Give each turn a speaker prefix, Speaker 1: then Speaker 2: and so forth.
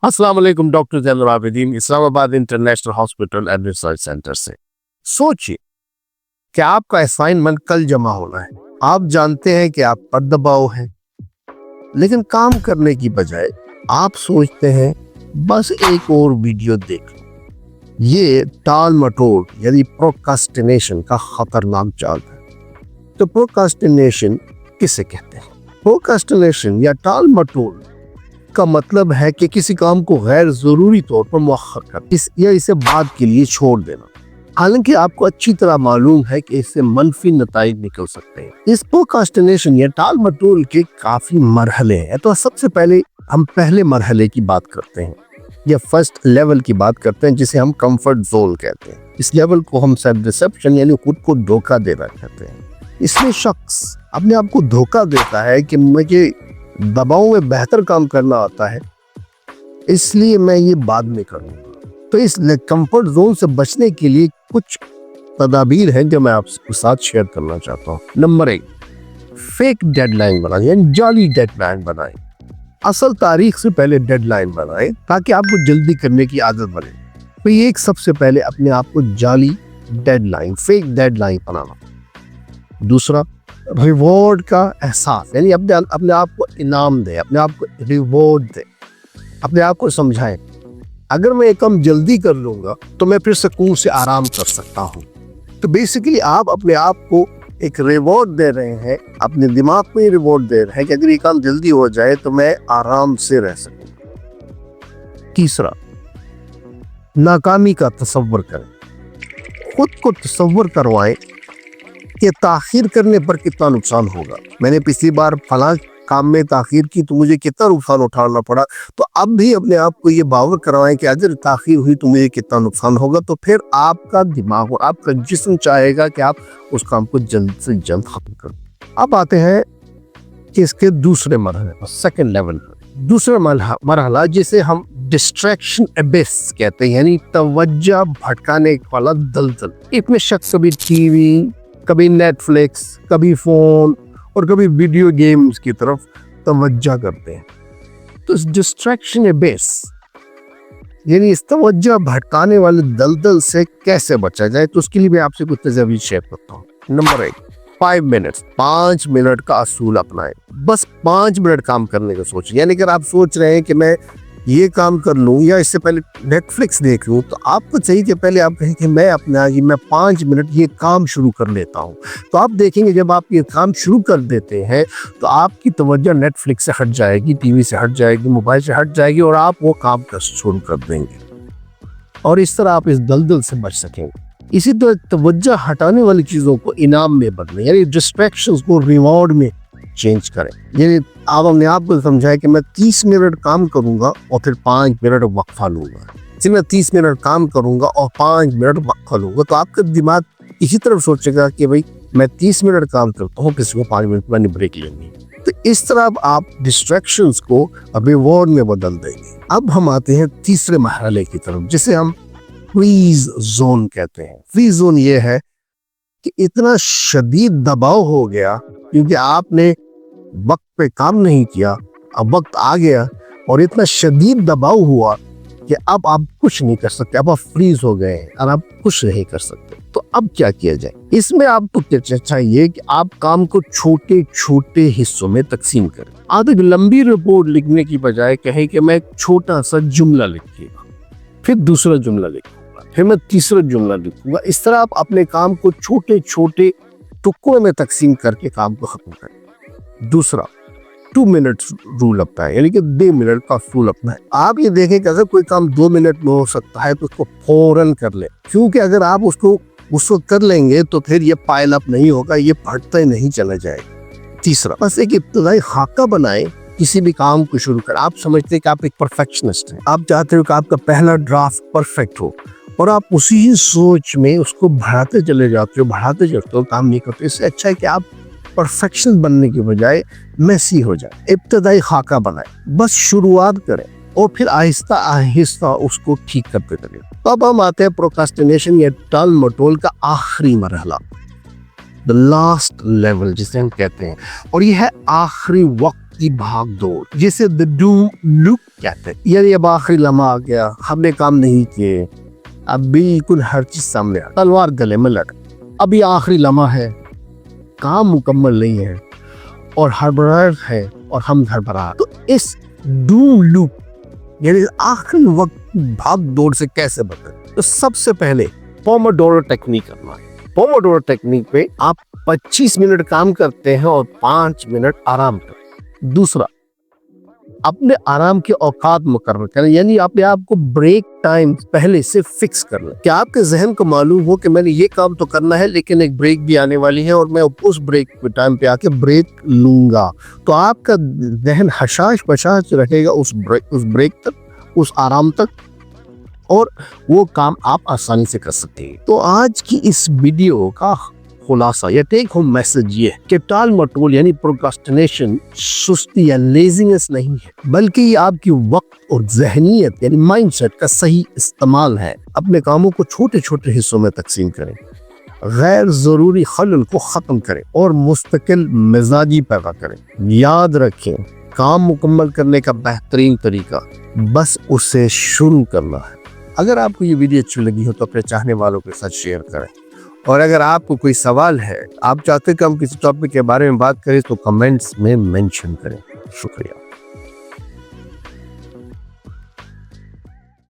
Speaker 1: अस्सलाम वालेकुम। Doctor Zainul Abidin, Islamabad international hospital and research centre से। सोचिए कि आपका असाइनमेंट कल जमा होना है। आप जानते हैं कि आप पर दबाव हैं, लेकिन काम करने की बजाय आप सोचते हैं बस एक और वीडियो देख लो। ये टाल मटोल यानी प्रोक्रास्टिनेशन का खतरनाक चाल है। तो प्रोक्रास्टिनेशन किसे कहते हैं? प्रोक्रास्टिनेशन या टाल मटोल का मतलब है कि किसी काम को गैर जरूरी तौर पर मुअख्खर कर या इसे बाद के लिए छोड़ देना, हालांकि आपको अच्छी तरह मालूम है कि इससे मनफी नताइज निकल सकते हैं। इस प्रोक्रास्टिनेशन या टाल मटोल के काफी मरहले हैं। तो सबसे पहले हम पहले मरहले की बात करते हैं या फर्स्ट लेवल की बात करते हैं, जिसे हम कंफर्ट जोन कहते हैं। इस लेवल को हम सेल्फ डिसेप्शन यानी खुद को धोखा देना कहते हैं। इसमें शख्स अपने आप को धोखा देता है कि मुझे दबाव में बेहतर काम करना आता है, इसलिए मैं ये बाद में करूंगा। तो इस कंफर्ट जोन से बचने के लिए कुछ तदाबीर हैं जो मैं आपके साथ शेयर करना चाहता हूँ। नंबर 1, फेक डेडलाइन बनाएं यानी जाली डेडलाइन बनाएं। असल तारीख से पहले डेडलाइन बनाएं ताकि आपको जल्दी करने की आदत बने। तो ये एक सबसे पहले अपने आप को जाली डेडलाइन, फेक डेडलाइन बनाना। दूसरा, रिवॉर्ड का एहसास यानी अपने आप को इनाम दे, अपने आप को रिवॉर्ड दे, अपने आप को समझाएं अगर मैं एक काम जल्दी कर लूंगा तो मैं फिर सुकून से आराम कर सकता हूं। तो बेसिकली आप अपने आप को एक रिवॉर्ड दे रहे हैं, अपने दिमाग में रिवॉर्ड दे रहे हैं कि अगर ये काम जल्दी हो जाए तो मैं आराम से रह सकूं। तीसरा, नाकामी का तसव्वुर करें। खुद को तसव्वुर करवाएं कि ताखीर करने पर कितना नुकसान होगा। मैंने पिछली बार फलां काम में ताखीर की तो मुझे कितना नुकसान उठाना पड़ा, तो अब भी अपने आप को ये बावर करवाएं कि अगर ताखीर हुई तो मुझे कितना नुकसान होगा। तो फिर आपका दिमाग और आपका जिस्म चाहेगा कि आप उस काम को जल्द से जल्द खत्म करो। अब आते हैं कि इसके दूसरे मरहले पर, सेकेंड लेवल। दूसरा मरहला जिसे हम डिस्ट्रैक्शन एबिस कहते हैं यानी तवज्जो भटकाने वाला दलदल। इसमें शख्स कभी टीवी, कभी नेटफ्लिक्स, कभी फोन और कभी वीडियो गेम्स की तरफ तवज्जो करते हैं। तो इस डिस्ट्रैक्शन एबिस यानी इस तवज्जो भटकाने वाले दलदल से कैसे बचा जाए, तो उसके लिए मैं आपसे कुछ तजवीज़ शेयर करता हूँ। नंबर 1, 5 मिनट का असूल अपनाएं। बस 5 मिनट काम करने का सोचें। यानी अगर आप सोच रहे हैं कि मैं ये काम कर लूं या इससे पहले नेटफ्लिक्स देख लूं, तो आपको चाहिए कि पहले आप कहें कि मैं 5 मिनट ये काम शुरू कर लेता हूं। तो आप देखेंगे जब आप ये काम शुरू कर देते हैं तो आपकी तवज्जो नेटफ्लिक्स से हट जाएगी, टीवी से हट जाएगी, मोबाइल से हट जाएगी और आप वो काम कर शुरू कर देंगे और इस तरह आप इस दलदल से बच सकेंगे। इसी तरह तवज्जो हटाने वाली चीज़ों को इनाम में बदलें यानी डिस्ट्रैक्शंस को रिवॉर्ड में चेंज करें। यानी आप अपने आप को समझाएं कि मैं 30 मिनट काम करूंगा और फिर 5 मिनट वक्फा लूंगा। फिर मैं 30 मिनट काम करूंगा और 5 मिनट वक्फा लूंगा। तो आपका दिमाग इसी तरफ सोचेगा कि भाई मैं 30 मिनट काम करता हूँ, किसी को 5 मिनट मैंने ब्रेक लेनी। तो इस तरह आप डिस्ट्रैक्शंस को रिवॉर्ड में बदल देंगे। अब हम आते हैं तीसरे मरहले की तरफ, जिसे हम फ्रीज जोन कहते हैं। फ्रीज जोन ये है कि इतना शदीद दबाव हो गया क्योंकि आपने वक्त पे काम नहीं किया, अब वक्त आ गया और इतना शदीद दबाव हुआ कि अब आप कुछ नहीं कर सकते, अब आप फ्रीज हो गए और आप कुछ नहीं कर सकते। तो अब क्या किया जाए? इसमें आपको चाहिए कि आप काम को छोटे छोटे हिस्सों में तकसीम करें। आप एक लंबी रिपोर्ट लिखने की बजाय कहें कि मैं एक छोटा सा जुमला लिखूंगा, फिर दूसरा जुमला लिखूंगा, फिर मैं तीसरा जुमला लिखूंगा। इस तरह आप अपने काम को छोटे छोटे टुकड़ों में तकसीम करके काम को खत्म करें। दूसरा, 2 मिनट रूल अपना है यानी कि 2 मिनट का रूल अपना है। आप ये देखें कि अगर कोई काम 2 मिनट में हो सकता है तो उसको फौरन कर ले, क्योंकि अगर आप उसको कर लेंगे तो फिर ये पाइल अप नहीं होगा, ये बढ़ता ही नहीं चला जाएगा। तीसरा, बस एक इब्तिदाई खाका बनाए किसी भी काम को शुरू कर। आप समझते हैं कि आप एक परफेक्शनिस्ट हैं, आप चाहते हो कि आपका पहला ड्राफ्ट परफेक्ट हो और आप उसी सोच में उसको बढ़ाते चले जाते हो, काम नहीं करते। इससे अच्छा है कि आप परफेक्शन बनने के बजाय मेसी हो जाए। इब्तिदाई खाका बनाए, बस शुरुआत करें और फिर आहिस्ता आहिस्ता उसको ठीक करते चले। तो अब हम आते हैं प्रोक्रास्टिनेशन या टाल मटोल का आखिरी मरहला, द लास्ट लेवल जिसे हम कहते हैं, और यह है आखिरी वक्त की भाग दौड़, जिसे द डू लूप कहते हैं। यदि अब आखिरी लम्हा आ गया, हमने काम नहीं किए, अब बिल्कुल हर चीज सामने आ, तलवार गले में लट, अभी आखिरी लम्हा है, काम मुकम्मल नहीं है और हड़बड़ाहट है और हम घबरा, तो इस डूम लूप यानी आखिरी वक्त भाग दौड़ से कैसे बचें? तो सबसे पहले पोमोडोरो टेक्निक करना है। पोमोडोरो टेक्निक पे आप 25 मिनट काम करते हैं और 5 मिनट आराम करते हैं। दूसरा, अपने आराम के औकात मुकर्रर करें, यानी अपने आप को ब्रेक टाइम पहले से फिक्स कर लें। क्या आपके जहन को मालूम हो कि मैंने ये काम तो करना है लेकिन एक ब्रेक भी आने वाली है और मैं उस ब्रेक के टाइम पे आके ब्रेक लूंगा, तो आपका जहन हशाश बशाश रहेगा उस ब्रेक तक, उस आराम तक, और वो काम आप आसानी से कर सकते हैं। तो आज की इस वीडियो का खुलासा या टेक होम मैसेज ये है कि टाल मटोल यानी प्रोक्रास्टिनेशन सुस्ती या लेजीनेस नहीं है, बल्कि ये आपकी वक्त और जहनीत यानी माइंडसेट का सही इस्तेमाल है। अपने कामों को छोटे छोटे हिस्सों में तकसीम करें, गैर जरूरी खलल को खत्म करें और मुस्तकिल मिजाजी पैदा करें। याद रखें, काम मुकम्मल करने का बेहतरीन तरीका बस उसे शुरू करना है। अगर आपको ये वीडियो अच्छी लगी हो तो अपने चाहने वालों के साथ शेयर करें, और अगर आपको कोई सवाल है, आप चाहते हैं कि हम किसी टॉपिक के बारे में बात करें, तो कमेंट्स में मेंशन करें। शुक्रिया।